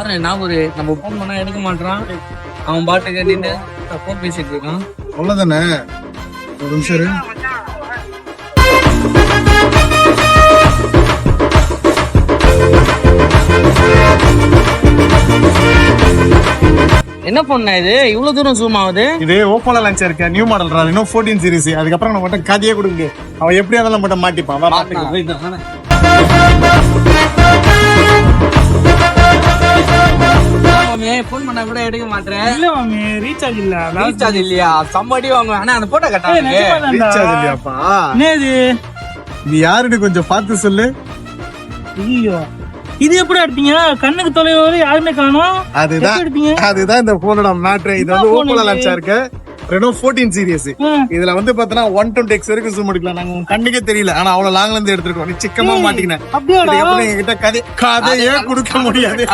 பாரு நான் ஒரு நம்ம போன் பண்ணா எடுக்க மாட்டான். அவன் பாட்டு கேட்டுட்டு போன் பேசிட்டு இருக்கான். அவ்வளவுதானே. ஒரு நிமிஷம் இரு. என்ன பண்ண இது இவ்வளவு தூரம் ஜூம் ஆகுது? இது ஓப்போல லான்ச் இருக்க நியூ மாடல் இன்னும் 14 சீரிஸ். அதுக்கப்புறம் நம்ம மட்டும் கதையே கொடுங்க. அவன் எப்படியா இருந்தாலும் மட்டும் மாட்டிப்பான். போன் பண்ணா கூட எடுக்க மாட்டேன். இல்ல மாமி ரீசார்ஜ் இல்ல. ரீசார்ஜ் இல்லையா? சம்படி வாங்குவேன். ஆனா அந்த போட்டோ கட்டாங்க. ரீசார்ஜ் இல்லையாப்பா? என்னது இது யாருன்னு கொஞ்சம் பார்த்து சொல்லு. ஐயோ இது எப்படி எடுத்தீங்க? கண்ணுக்கு தொலைவோடு யாருமே காணோம். அதுதான் இந்த போனோட மேட்ரு. இது வந்து ஓப்போல லான்ச் இருக்கு ரெனோ 14 சீரிஸ். இதுல வந்து பாத்தீங்கன்னா 120x வரைக்கும் ஜூம் எடுக்கலாம். நாங்க உங்க கண்ணுக்கே தெரியல. ஆனா அவ்வளவு லாங்ல இருந்து எடுத்துருக்கோம். நீ சிக்கமா மாட்டிக்கின. அப்படியே எங்க கிட்ட கதையே கொடுக்க முடியாது.